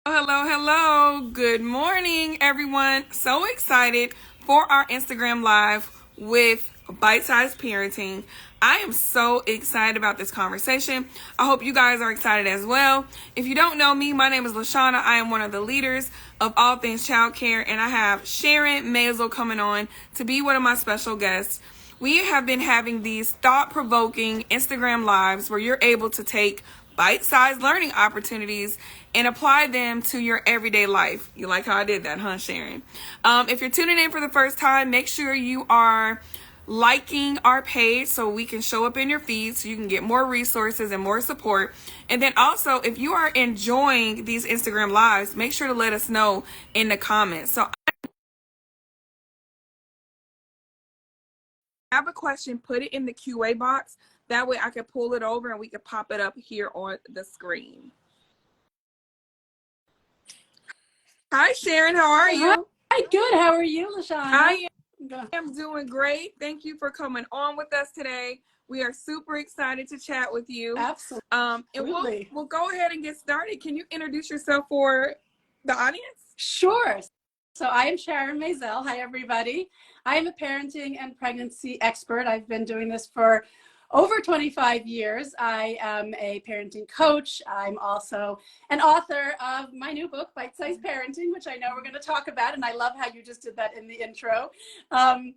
Hello, hello. Good morning, everyone. So excited for our Instagram Live with Bite Size Parenting. I am so excited about this conversation. I hope you guys are excited as well. If you don't know me, my name is LaShawna. I am one of the leaders of all Things Childcare, and I have Sharon Maisel coming on to be one of my special guests. We have been having these thought-provoking Instagram Lives where you're able to take bite-sized learning opportunities and apply them to your everyday life. You like how I did that, huh, Sharon? If you're tuning in for the first time, make sure you are liking our page so we can show up in your feed so you can get more resources and more support. And then also, if you are enjoying these Instagram Lives, make sure to let us know in the comments. So have a question, put it in the QA box. That way I can pull it over and we can pop it up here on the screen. Hi, Sharon. How are you? Hi, good. How are you, LaShawna? I am doing great. Thank you for coming on with us today. We are super excited to chat with you. Absolutely. And we'll go ahead and get started. Can you introduce yourself for the audience? Sure. So I am Sharon Maisel. Hi, everybody. I am a parenting and pregnancy expert. I've been doing this for over 25 years. I am a parenting coach. I'm also an author of my new book, Bite Size Parenting, which I know we're going to talk about. And I love how you just did that in the intro. And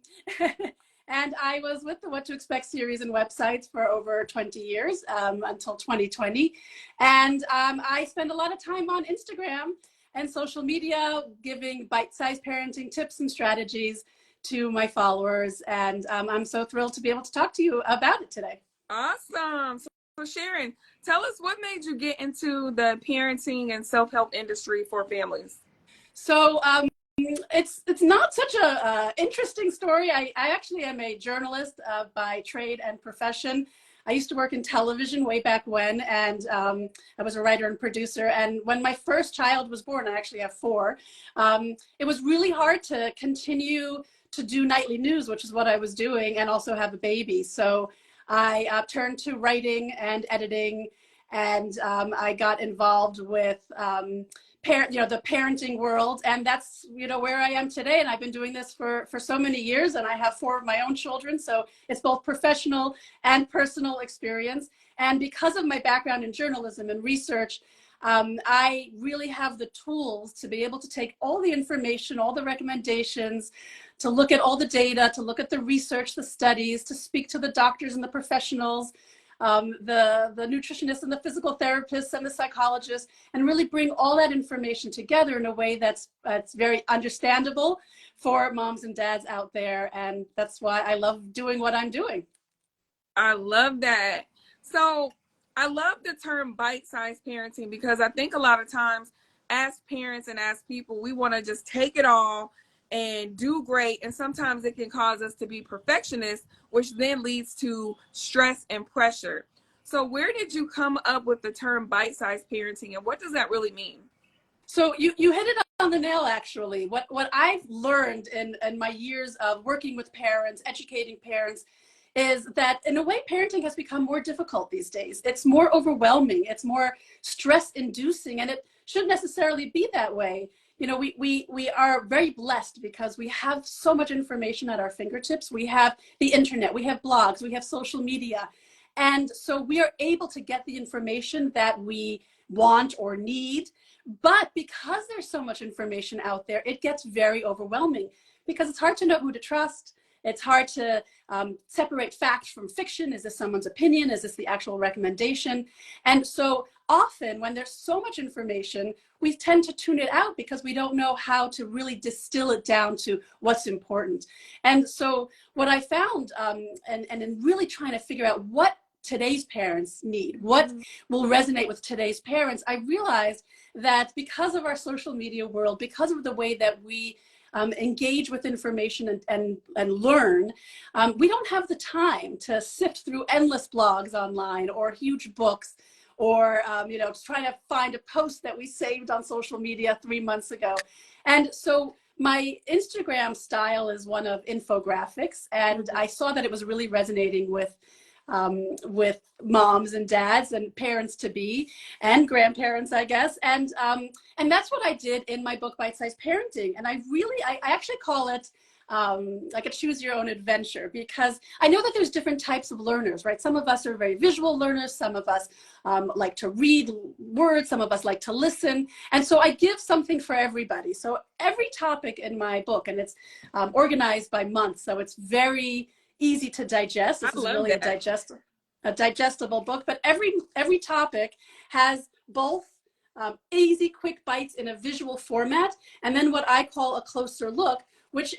I was with the What to Expect series and websites for over 20 years until 2020. And I spend a lot of time on Instagram and social media, giving bite-sized parenting tips and strategies to my followers. And I'm so thrilled to be able to talk to you about it today. Awesome. So Sharon, tell us what made you get into the parenting and self-help industry for families? So it's not such a interesting story. I actually am a journalist by trade and profession. I used to work in television way back when, and I was a writer and producer. And when my first child was born, I actually have four, it was really hard to continue to do nightly news, which is what I was doing, and also have a baby. So I turned to writing and editing, and I got involved with the parenting world, and that's where I am today. And I've been doing this for so many years, and I have four of my own children, so it's both professional and personal experience. And because of my background in journalism and research, I really have the tools to be able to take all the information, all the recommendations, to look at all the data, to look at the research, the studies, to speak to the doctors and the professionals, the nutritionists and the physical therapists and the psychologists, and really bring all that information together in a way that's very understandable for moms and dads out there. And that's why I love doing what I'm doing. I love that. So I love the term bite-sized parenting because I think a lot of times as parents and as people, we want to just take it all and do great. And sometimes it can cause us to be perfectionists, which then leads to stress and pressure. So where did you come up with the term bite-sized parenting, and what does that really mean? So you hit it on the nail, actually. What I've learned in my years of working with parents, educating parents, is that in a way parenting has become more difficult these days. It's more overwhelming, it's more stress inducing, and it shouldn't necessarily be that way. We are very blessed because we have so much information at our fingertips. We have the internet, we have blogs, we have social media. And so we are able to get the information that we want or need. But because there's so much information out there, it gets very overwhelming because it's hard to know who to trust. It's hard to separate fact from fiction. Is this someone's opinion? Is this the actual recommendation? And so often when there's so much information, we tend to tune it out because we don't know how to really distill it down to what's important. And so what I found, and in really trying to figure out what today's parents need, what will resonate with today's parents, I realized that because of our social media world, because of the way that we engage with information and learn, we don't have the time to sift through endless blogs online or huge books, or trying to find a post that we saved on social media 3 months ago. And so my Instagram style is one of infographics, and I saw that it was really resonating with with moms and dads and parents to be and grandparents, I guess. And that's what I did in my book, Bite Size Parenting. And I actually call it like a choose your own adventure, because I know that there's different types of learners, right? Some of us are very visual learners. Some of us like to read words. Some of us like to listen. And so I give something for everybody. So every topic in my book, and it's organized by months. So it's very easy to digest. I This is love really that. a digestible book, but every topic has both easy, quick bites in a visual format, and then what I call a closer look, which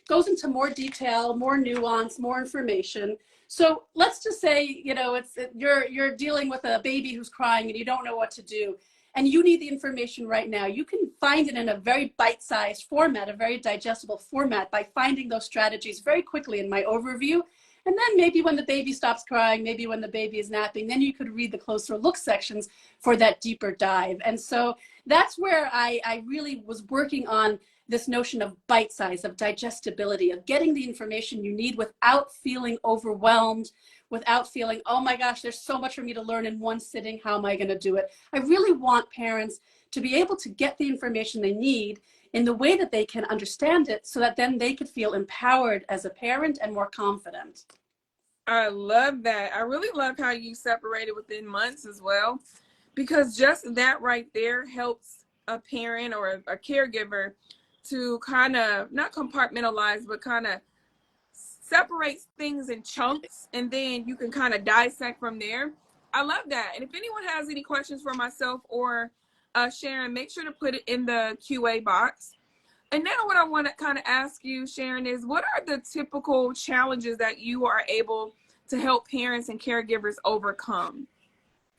goes into more detail, more nuance, more information. So let's just say, you're dealing with a baby who's crying and you don't know what to do, and you need the information right now. You can find it in a very bite-sized format, a very digestible format, by finding those strategies very quickly in my overview. And then maybe when the baby stops crying, maybe when the baby is napping, then you could read the closer look sections for that deeper dive. And so that's where I really was working on this notion of bite size, of digestibility, of getting the information you need without feeling overwhelmed, without feeling, oh my gosh, there's so much for me to learn in one sitting. How am I going to do it? I really want parents to be able to get the information they need in the way that they can understand it, so that then they could feel empowered as a parent and more confident. I love that. I really love how you separated within months as well, because just that right there helps a parent or a caregiver to kind of not compartmentalize, but kind of separate things in chunks, and then you can kind of dissect from there. I love that. And if anyone has any questions for myself or Sharon, make sure to put it in the QA box. And now what I want to kind of ask you, Sharon, is what are the typical challenges that you are able to help parents and caregivers overcome?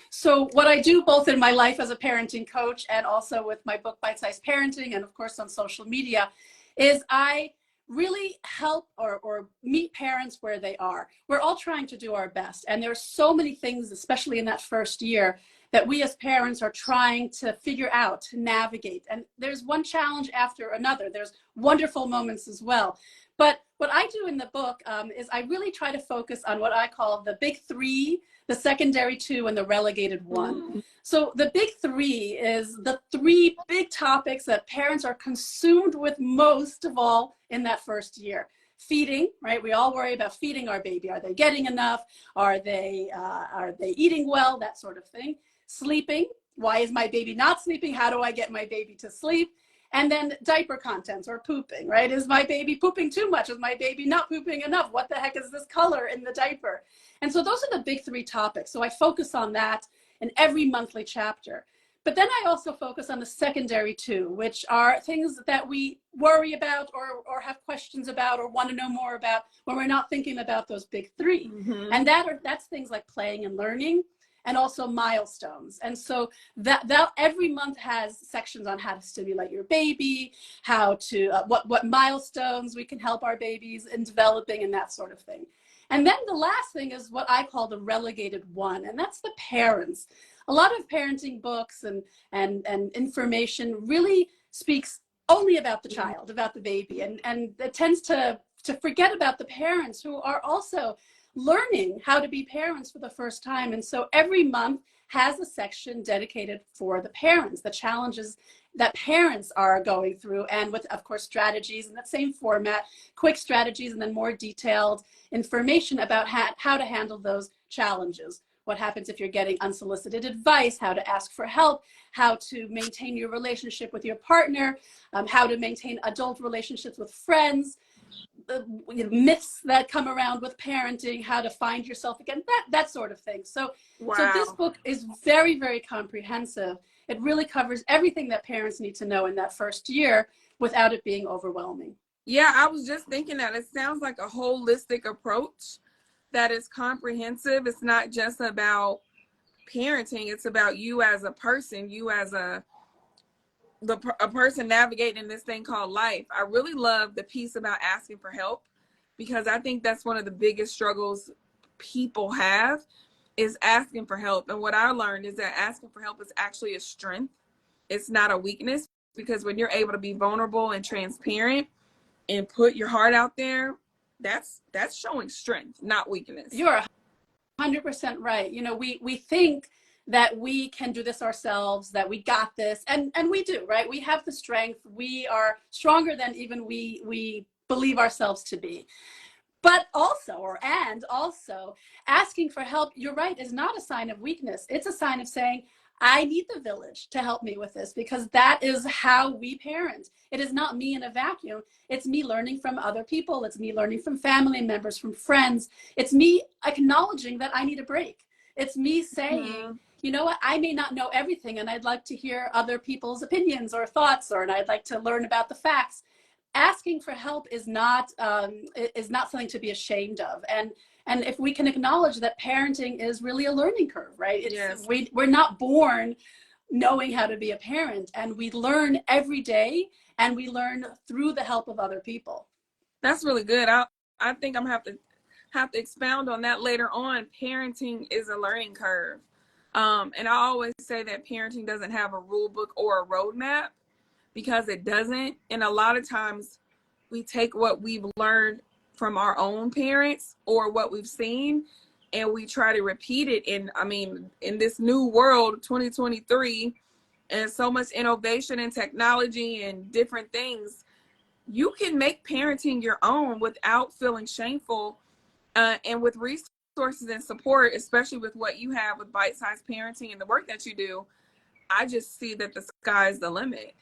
So what I do both in my life as a parenting coach and also with my book, Bite Size Parenting, and of course on social media, is I really help or meet parents where they are. We're all trying to do our best. And there are so many things, especially in that first year, that we as parents are trying to figure out, to navigate. And there's one challenge after another. There's wonderful moments as well. But what I do in the book is I really try to focus on what I call the big three, the secondary two, and the relegated one. So the big three is the three big topics that parents are consumed with most of all in that first year. Feeding, right? We all worry about feeding our baby. Are they getting enough? Are they eating well? That sort of thing. Sleeping. Why is my baby not sleeping? How do I get my baby to sleep? And then diaper contents, or pooping, right? Is my baby pooping too much? Is my baby not pooping enough? What the heck is this color in the diaper? And so those are the big three topics. So I focus on that in every monthly chapter. But then I also focus on the secondary two, which are things that we worry about or have questions about or want to know more about when we're not thinking about those big three. Mm-hmm. And that's things like playing and learning, and also milestones. And so that every month has sections on how to stimulate your baby, how to, what milestones we can help our babies in developing, and that sort of thing. And then the last thing is what I call the relegated one, and that's the parents. A lot of parenting books and information really speaks only about the child, about the baby, and it tends to forget about the parents, who are also learning how to be parents for the first time. And so every month has a section dedicated for the parents, the challenges that parents are going through, and with, of course, strategies in that same format, quick strategies, and then more detailed information about how to handle those challenges. What happens if you're getting unsolicited advice, how to ask for help, how to maintain your relationship with your partner, how to maintain adult relationships with friends, myths that come around with parenting, how to find yourself again, that sort of thing. So this book is very, very comprehensive. It really covers everything that parents need to know in that first year without it being overwhelming. Yeah, I was just thinking that it sounds like a holistic approach that is comprehensive. It's not just about parenting. It's about you as a person, you as a person navigating this thing called life. I really love the piece about asking for help, because I think that's one of the biggest struggles people have, is asking for help. And what I learned is that asking for help is actually a strength. It's not a weakness, because when you're able to be vulnerable and transparent and put your heart out there, that's showing strength, not weakness. You're 100% right. You know, we think that we can do this ourselves, that we got this, and we do, right? We have the strength. We are stronger than even we believe ourselves to be. But also, also asking for help, you're right, is not a sign of weakness. It's a sign of saying, I need the village to help me with this, because that is how we parent. It is not me in a vacuum. It's me learning from other people. It's me learning from family members, from friends. It's me acknowledging that I need a break. It's me saying, you know what, I may not know everything, and I'd like to hear other people's opinions or thoughts, and I'd like to learn about the facts. Asking for help is not something to be ashamed of, and if we can acknowledge that parenting is really a learning curve, right? Yes. We're not born knowing how to be a parent, and we learn every day, and we learn through the help of other people. That's really good. I think I'm gonna have to expound on that later on. Parenting is a learning curve. And I always say that parenting doesn't have a rule book or a roadmap, because it doesn't. And a lot of times we take what we've learned from our own parents or what we've seen, and we try to repeat it. And I mean, in this new world, 2023, and so much innovation and technology and different things, you can make parenting your own without feeling shameful, and with resources and support, especially with what you have with bite-sized parenting and the work that you do. I just see that the sky's the limit.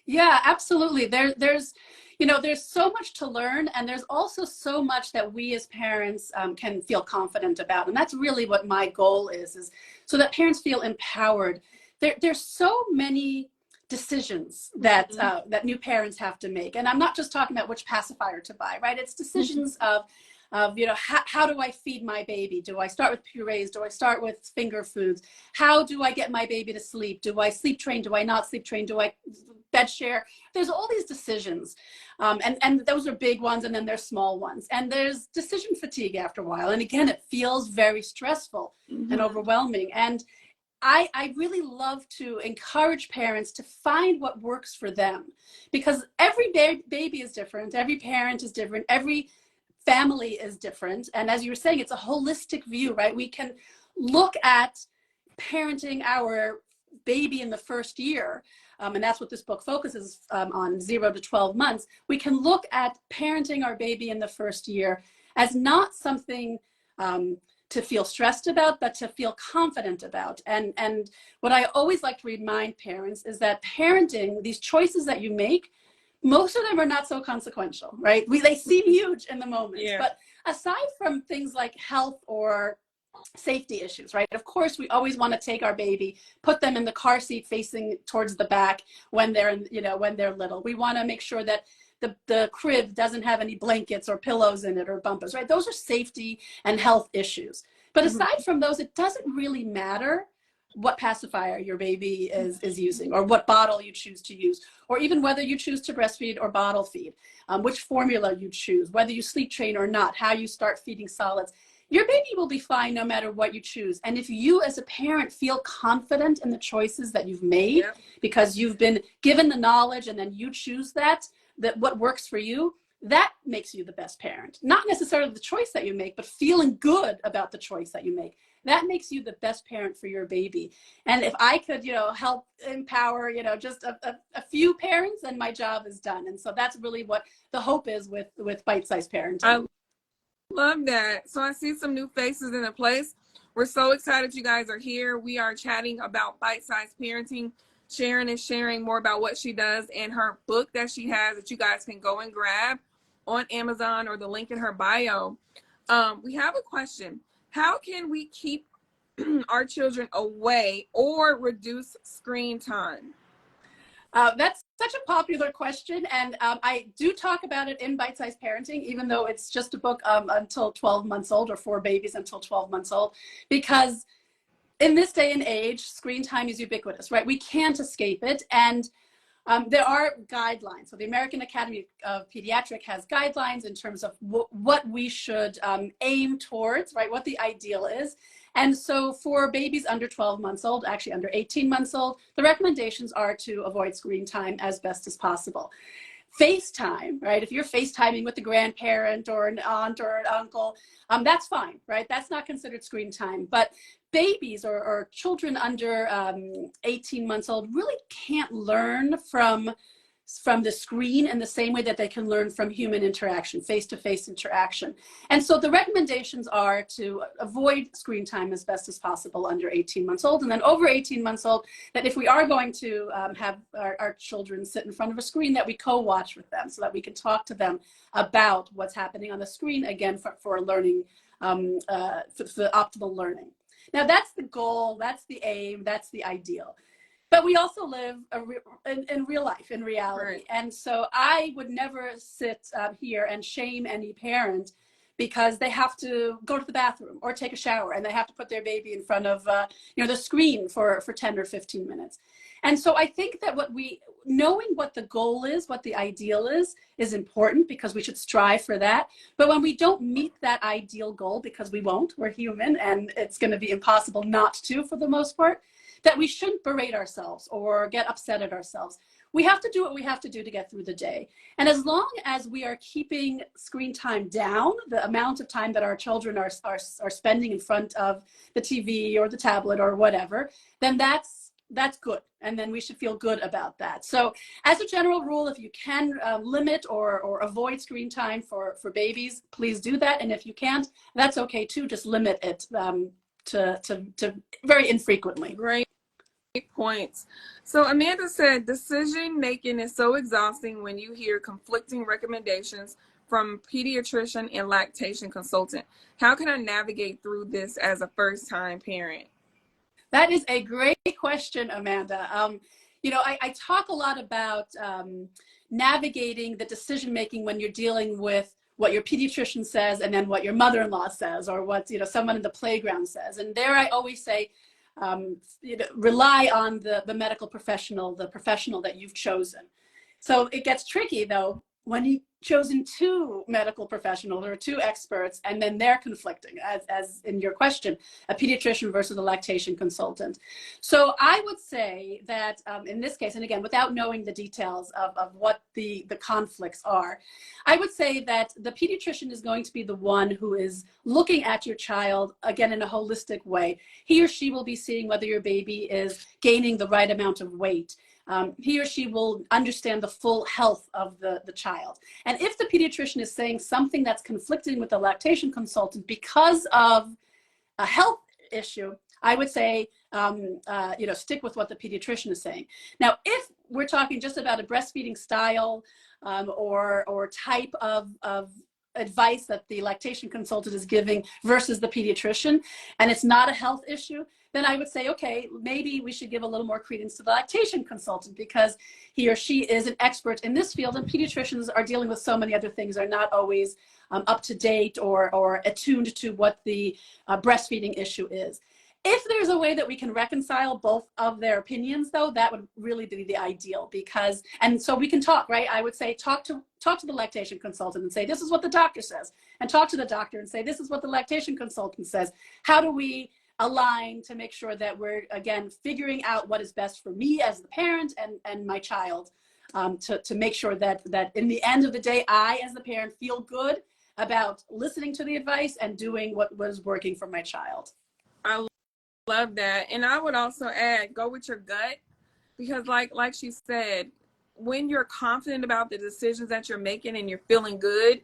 Yeah, absolutely. There's, you know, there's so much to learn, and there's also so much that we as parents can feel confident about, and that's really what my goal is so that parents feel empowered. There's so many decisions that that new parents have to make, and I'm not just talking about which pacifier to buy, right? It's decisions of, you know, how do I feed my baby? Do I start with purees? Do I start with finger foods? How do I get my baby to sleep? Do I sleep train? Do I not sleep train? Do I bed share? There's all these decisions, and those are big ones, and then there's small ones, and there's decision fatigue after a while, and again, it feels very stressful and overwhelming. And I really love to encourage parents to find what works for them, because every baby is different, every parent is different, every family is different, and as you were saying, it's a holistic view, right? We can look at parenting our baby in the first year, and that's what this book focuses on, 0 to 12 months. We can look at parenting our baby in the first year as not something to feel stressed about, but to feel confident about. And what I always like to remind parents is that parenting, these choices that you make, most of them are not so consequential, right? They seem huge in the moment, but aside from things like health or safety issues, right? Of course, we always want to take our baby, put them in the car seat facing towards the back when they're, when they're little. We want to make sure that the crib doesn't have any blankets or pillows in it or bumpers, right? Those are safety and health issues. But aside from those, it doesn't really matter what pacifier your baby is using, or what bottle you choose to use, or even whether you choose to breastfeed or bottle feed, which formula you choose, whether you sleep train or not, how you start feeding solids. Your baby will be fine no matter what you choose. And if you as a parent feel confident in the choices that you've made, because you've been given the knowledge and then you choose that what works for you, that makes you the best parent. Not necessarily the choice that you make, but feeling good about the choice that you make. That makes you the best parent for your baby. And if I could, help empower, just a few parents, then my job is done. And so that's really what the hope is with bite-sized parenting. I love that. So I see some new faces in the place. We're so excited you guys are here. We are chatting about bite-sized parenting. Sharon is sharing more about what she does and her book that she has that you guys can go and grab on Amazon or the link in her bio. We have a question. How can we keep our children away or reduce screen time? That's such a popular question, and I do talk about it in Bite-Sized Parenting, even though it's just a book until 12 months old, or for babies until 12 months old, because in this day and age, screen time is ubiquitous, right? We can't escape it, and there are guidelines. So the American Academy of Pediatrics has guidelines in terms of what we should aim towards, right? What the ideal is. And so for babies under 12 months old, actually under 18 months old, the recommendations are to avoid screen time as best as possible. FaceTime, right? If you're FaceTiming with a grandparent or an aunt or an uncle, that's fine, right? That's not considered screen time. But babies or children under 18 months old really can't learn from the screen in the same way that they can learn from human interaction, face-to-face interaction. And so the recommendations are to avoid screen time as best as possible under 18 months old. And then over 18 months old, that if we are going to have our children sit in front of a screen, that we co-watch with them so that we can talk to them about what's happening on the screen, again, for learning, for optimal learning. Now, that's the goal, that's the aim, that's the ideal. But we also live in real life, in reality. Right. And so I would never sit here and shame any parent because they have to go to the bathroom or take a shower and they have to put their baby in front of the screen for 10 or 15 minutes. And so I think that knowing what the goal is, what the ideal is important because we should strive for that. But when we don't meet that ideal goal, because we won't, we're human and it's going to be impossible not to for the most part, that we shouldn't berate ourselves or get upset at ourselves. We have to do what we have to do to get through the day. And as long as we are keeping screen time down, the amount of time that our children are spending in front of the TV or the tablet or whatever, then that's good. And then we should feel good about that. So as a general rule, if you can limit or avoid screen time for babies, please do that. And if you can't, that's okay too. Just limit it to very infrequently. Great points. So Amanda said, decision making is so exhausting when you hear conflicting recommendations from pediatrician and lactation consultant. How can I navigate through this as a first-time parent? That is a great question, Amanda. I talk a lot about navigating the decision making when you're dealing with what your pediatrician says and then what your mother-in-law says or what someone in the playground says. And there I always say, rely on the medical professional, the professional that you've chosen. So it gets tricky though when you've chosen two medical professionals or two experts and then they're conflicting, as in your question, a pediatrician versus a lactation consultant. So I would say that in this case, and again, without knowing the details of what the conflicts are, I would say that the pediatrician is going to be the one who is looking at your child, again, in a holistic way. He or she will be seeing whether your baby is gaining the right amount of weight. He or she will understand the full health of the child. And if the pediatrician is saying something that's conflicting with the lactation consultant because of a health issue, I would say, stick with what the pediatrician is saying. Now, if we're talking just about a breastfeeding style or type of advice that the lactation consultant is giving versus the pediatrician, and it's not a health issue, then I would say, okay, maybe we should give a little more credence to the lactation consultant because he or she is an expert in this field, and pediatricians are dealing with so many other things, are not always up to date or attuned to what the breastfeeding issue is. If there's a way that we can reconcile both of their opinions, though, that would really be the ideal and so we can talk, right? I would say talk to the lactation consultant and say, this is what the doctor says, and talk to the doctor and say, this is what the lactation consultant says. How do we align to make sure that we're, again, figuring out what is best for me as the parent and my child to make sure that in the end of the day, I, as the parent, feel good about listening to the advice and doing what was working for my child. I love that. And I would also add, go with your gut, because like she said, when you're confident about the decisions that you're making and you're feeling good,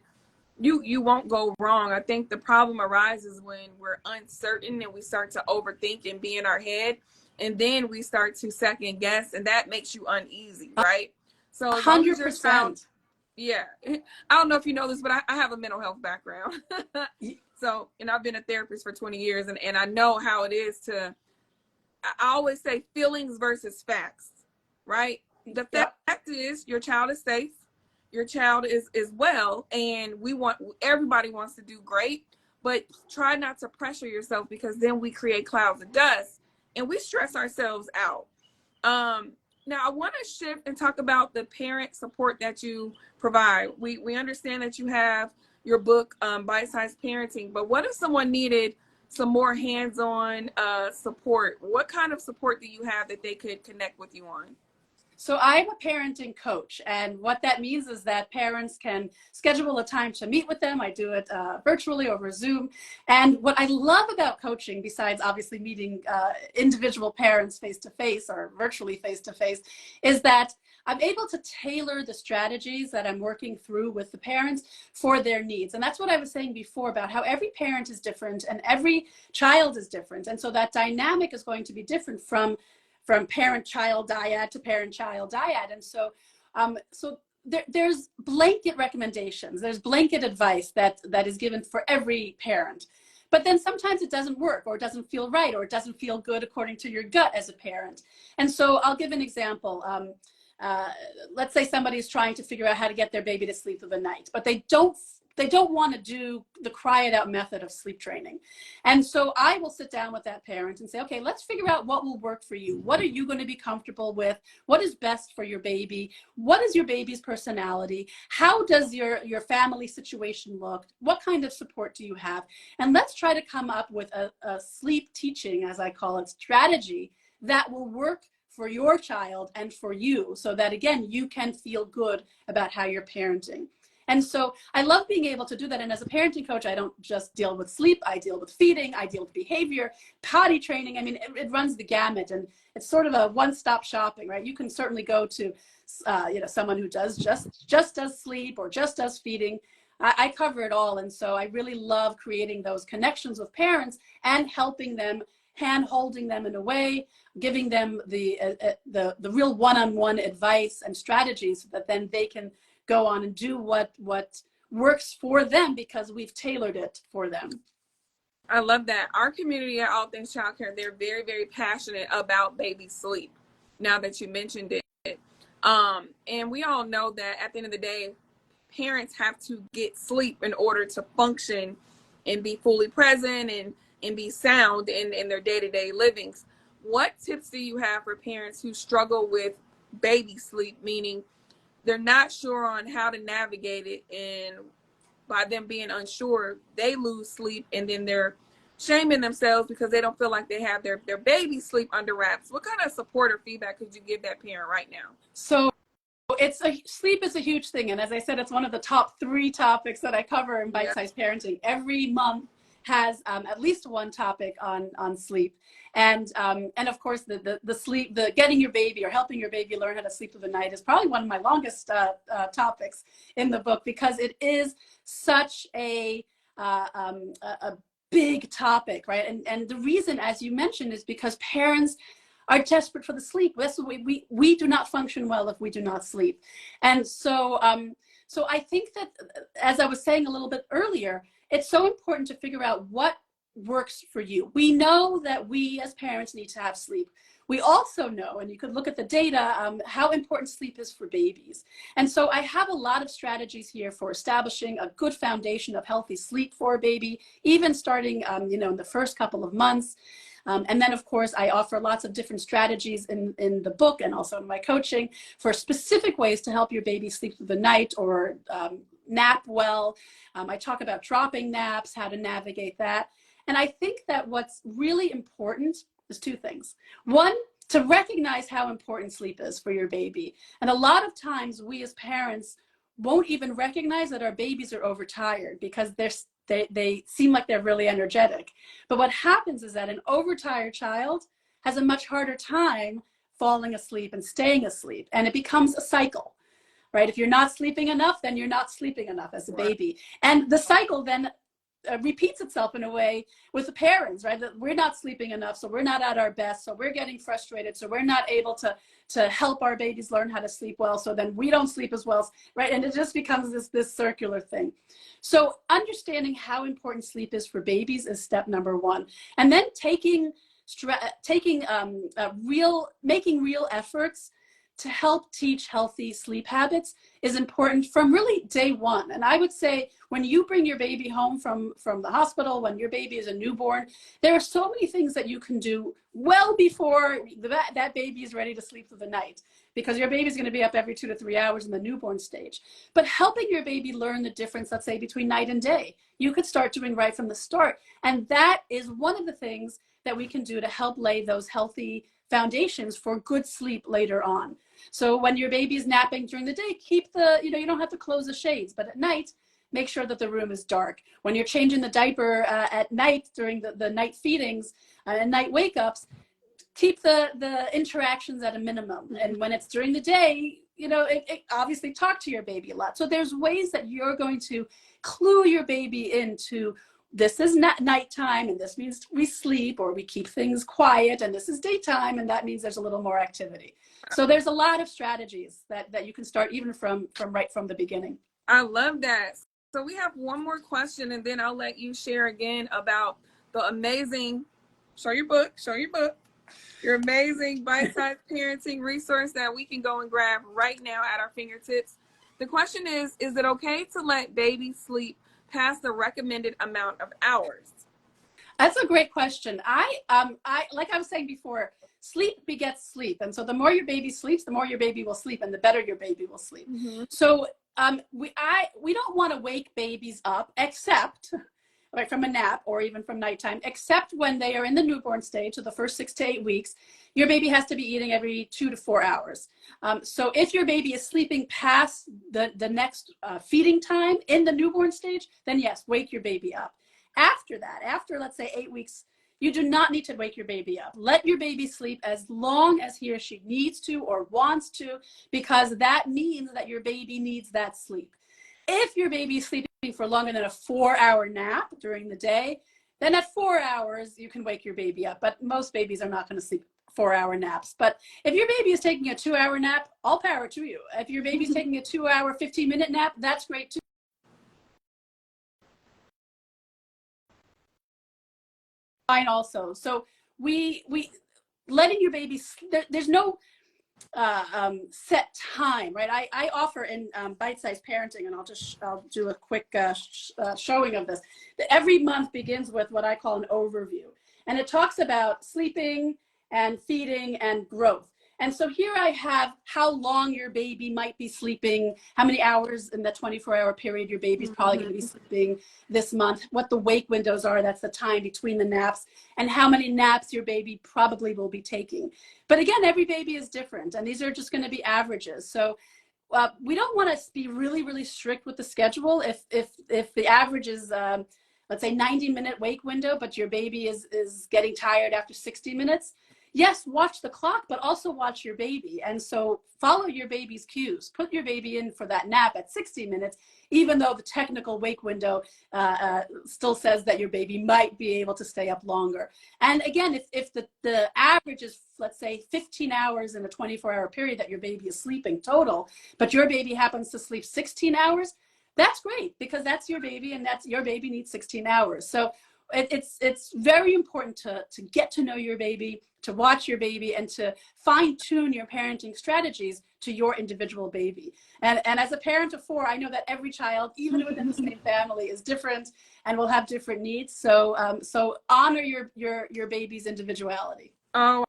you won't go wrong. I think the problem arises when we're uncertain and we start to overthink and be in our head, and then we start to second guess, and that makes you uneasy, right? So 100%. Yeah. I don't know if you know this, but I have a mental health background. So, and I've been a therapist for 20 years, and I know how it is I always say feelings versus facts, right? The fact is your child is safe. Your child is well, and everybody wants to do great, but try not to pressure yourself, because then we create clouds of dust and we stress ourselves out. Now I want to shift and talk about the parent support that you provide. We understand that you have your book, Bite-Sized Parenting, but what if someone needed some more hands-on support? What kind of support do you have that they could connect with you on? So I'm a parenting coach, and what that means is that parents can schedule a time to meet with them. I do it virtually over Zoom. And what I love about coaching, besides obviously meeting individual parents face to face or virtually face to face, is that I'm able to tailor the strategies that I'm working through with the parents for their needs. And that's what I was saying before about how every parent is different and every child is different. And so that dynamic is going to be different from parent-child dyad to parent-child dyad. And so, there's blanket recommendations. There's blanket advice that is given for every parent. But then sometimes it doesn't work, or it doesn't feel right, or it doesn't feel good according to your gut as a parent. And so I'll give an example. Let's say somebody's trying to figure out how to get their baby to sleep through the night, but they don't want to do the cry it out method of sleep training. And so I will sit down with that parent and say, okay, let's figure out what will work for you. What are you going to be comfortable with? What is best for your baby? What is your baby's personality? How does your family situation look? What kind of support do you have? And let's try to come up with a sleep teaching, as I call it, strategy that will work for your child and for you, so that again, you can feel good about how you're parenting. And so I love being able to do that. And as a parenting coach, I don't just deal with sleep, I deal with feeding, I deal with behavior, potty training. I mean, it runs the gamut, and it's sort of a one-stop shopping, right? You can certainly go to, someone who does just does sleep or just does feeding. I cover it all. And so I really love creating those connections with parents and helping them, hand-holding them in a way, giving them the real one-on-one advice and strategies so that then they can go on and do what works for them because we've tailored it for them. I love that. Our community at All Things Childcare, they're very, very passionate about baby sleep, now that you mentioned it. And we all know that at the end of the day, parents have to get sleep in order to function and be fully present and be sound in their day-to-day livings. What tips do you have for parents who struggle with baby sleep, meaning they're not sure on how to navigate it, and by them being unsure, they lose sleep, and then they're shaming themselves because they don't feel like they have their baby sleep under wraps? What kind of support or feedback could you give that parent right now? So sleep is a huge thing. And as I said, it's one of the top 3 topics that I cover in Bite-Sized Parenting. Every month has at least one topic on sleep. And of course, the sleep, the getting your baby or helping your baby learn how to sleep through the night is probably one of my longest topics in the book, because it is such a big topic, right? And the reason, as you mentioned, is because parents are desperate for the sleep. We do not function well if we do not sleep. And so I think that, as I was saying a little bit earlier, it's so important to figure out what works for you. We know that we as parents need to have sleep. We also know, and you could look at the data, how important sleep is for babies. And so I have a lot of strategies here for establishing a good foundation of healthy sleep for a baby, even starting in the first couple of months. And then, of course, I offer lots of different strategies in the book and also in my coaching for specific ways to help your baby sleep through the night or nap well. I talk about dropping naps, how to navigate that. And I think that what's really important is 2 things. One, to recognize how important sleep is for your baby. And a lot of times we as parents won't even recognize that our babies are overtired because they seem like they're really energetic. But what happens is that an overtired child has a much harder time falling asleep and staying asleep. And it becomes a cycle, right? If you're not sleeping enough, then you're not sleeping enough as a baby. And the cycle then repeats itself in a way with the parents, right? That we're not sleeping enough, so we're not at our best, so we're getting frustrated, so we're not able to help our babies learn how to sleep well, so then we don't sleep as well, right? And it just becomes this circular thing. So understanding how important sleep is for babies is step number 1. And then making real efforts to help teach healthy sleep habits is important from really day 1. And I would say when you bring your baby home from the hospital, when your baby is a newborn, there are so many things that you can do well before that baby is ready to sleep through the night, because your baby is going to be up every 2 to 3 hours in the newborn stage. But helping your baby learn the difference, let's say, between night and day, you could start doing right from the start. And that is one of the things that we can do to help lay those healthy foundations for good sleep later on. So when your baby's napping during the day, keep the, you don't have to close the shades, but at night, make sure that the room is dark. When you're changing the diaper at night during the night feedings and night wake-ups, keep the interactions at a minimum. And when it's during the day, it obviously talk to your baby a lot. So there's ways that you're going to clue your baby into, this is not nighttime and this means we sleep, or we keep things quiet, and this is daytime and that means there's a little more activity. So there's a lot of strategies that you can start even from right from the beginning. I love that. So we have one more question, and then I'll let you share again about the amazing, show your book, your amazing bite-sized parenting resource that we can go and grab right now at our fingertips. The question is it okay to let babies sleep past the recommended amount of hours? That's a great question. I like I was saying before, sleep begets sleep. And so the more your baby sleeps, the more your baby will sleep and the better your baby will sleep. Mm-hmm. So we don't want to wake babies up, except right from a nap or even from nighttime, except when they are in the newborn stage. So the first 6 to 8 weeks, your baby has to be eating every 2 to 4 hours. So if your baby is sleeping past the next feeding time in the newborn stage, then yes, wake your baby up. After that, after let's say 8 weeks, you do not need to wake your baby up. Let your baby sleep as long as he or she needs to or wants to, because that means that your baby needs that sleep. If your baby is sleeping for longer than a 4-hour nap during the day, then at 4 hours, you can wake your baby up. But most babies are not going to sleep 4-hour naps. But if your baby is taking a 2-hour nap, all power to you. If your baby's taking a 2-hour, 15-minute nap, that's great too. Fine also. So we letting your baby, there's no set time, right? I offer in bite-sized parenting, and I'll do a quick showing of this, that every month begins with what I call an overview, and it talks about sleeping and feeding and growth. And so here I have how long your baby might be sleeping, how many hours in the 24-hour period your baby's probably going to be sleeping this month, what the wake windows are, that's the time between the naps, and how many naps your baby probably will be taking. But again, every baby is different, and these are just going to be averages. So we don't want to be really, really strict with the schedule. If the average is, let's say 90-minute wake window, but your baby is getting tired after 60 minutes, yes, watch the clock, but also watch your baby. And so follow your baby's cues. Put your baby in for that nap at 60 minutes, even though the technical wake window still says that your baby might be able to stay up longer. And again, if the average is, let's say, 15 hours in a 24-hour period that your baby is sleeping total, but your baby happens to sleep 16 hours, that's great, because that's your baby, and that's your baby needs 16 hours. So it's very important to get to know your baby, to watch your baby, and to fine-tune your parenting strategies to your individual baby. And as a parent of 4, I know that every child, even within the same family, is different and will have different needs. So so honor your baby's individuality. Oh,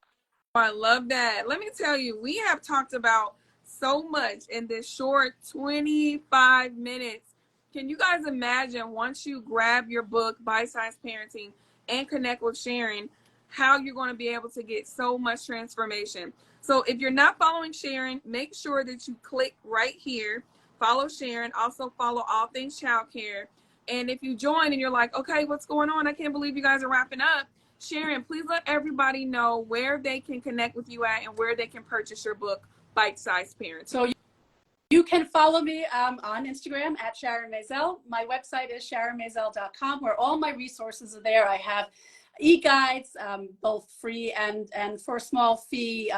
I love that. Let me tell you, we have talked about so much in this short 25 minutes. Can you guys imagine, once you grab your book, Bite-Sized Parenting, and connect with Sharon, how you're going to be able to get so much transformation? So if you're not following Sharon, make sure that you click right here. Follow Sharon. Also follow All Things Childcare. And if you join and you're like, okay, what's going on? I can't believe you guys are wrapping up. Sharon, please let everybody know where they can connect with you at and where they can purchase your book, Bite-Sized Parenting. So you can follow me on Instagram at Sharon Maisel. My website is sharonmaisel.com, where all my resources are there. I have e-guides, both free and for a small fee.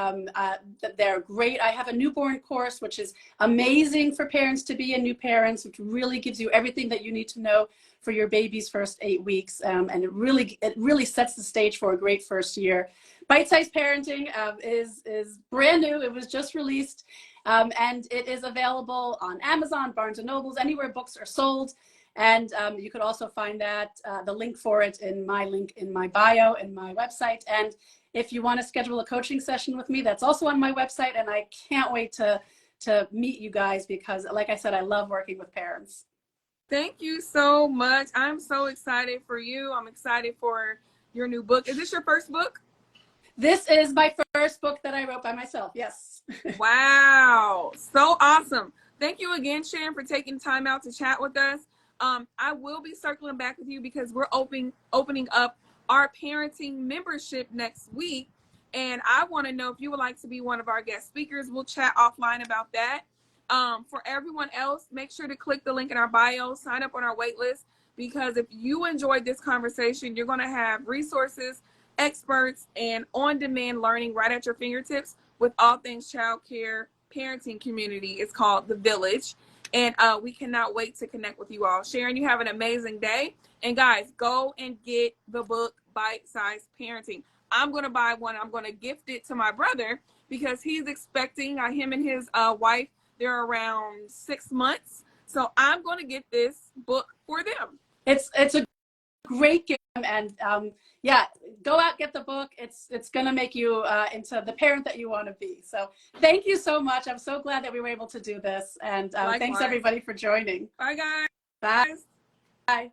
They're great. I have a newborn course, which is amazing for parents to be and new parents, which really gives you everything that you need to know for your baby's first 8 weeks. And it really sets the stage for a great first year. Bite-Sized Parenting is brand new. It was just released. And it is available on Amazon, Barnes & Nobles, anywhere books are sold. And you could also find that, the link for it in my link in my bio in my website. And if you want to schedule a coaching session with me, that's also on my website. And I can't wait to meet you guys, because like I said, I love working with parents. Thank you so much. I'm so excited for you. I'm excited for your new book. Is this your first book? This is my first book that I wrote by myself. Yes. Wow. So awesome. Thank you again, Sharon, for taking time out to chat with us. I will be circling back with you because we're opening up our parenting membership next week. And I want to know if you would like to be one of our guest speakers. We'll chat offline about that. For everyone else, make sure to click the link in our bio, sign up on our wait list, because if you enjoyed this conversation, you're going to have resources, experts, and on-demand learning right at your fingertips with all things child care parenting community. It's called The Village. And we cannot wait to connect with you all. Sharon, you have an amazing day. And guys, go and get the book, Bite Size Parenting. I'm going to buy one. I'm going to gift it to my brother because he's expecting him and his wife. They're around 6 months. So I'm going to get this book for them. It's a great game, and yeah, go out, get the book. It's going to make you into the parent that you want to be. So thank you so much. I'm so glad that we were able to do this, and thanks everybody for joining. Bye, guys. Bye. Bye.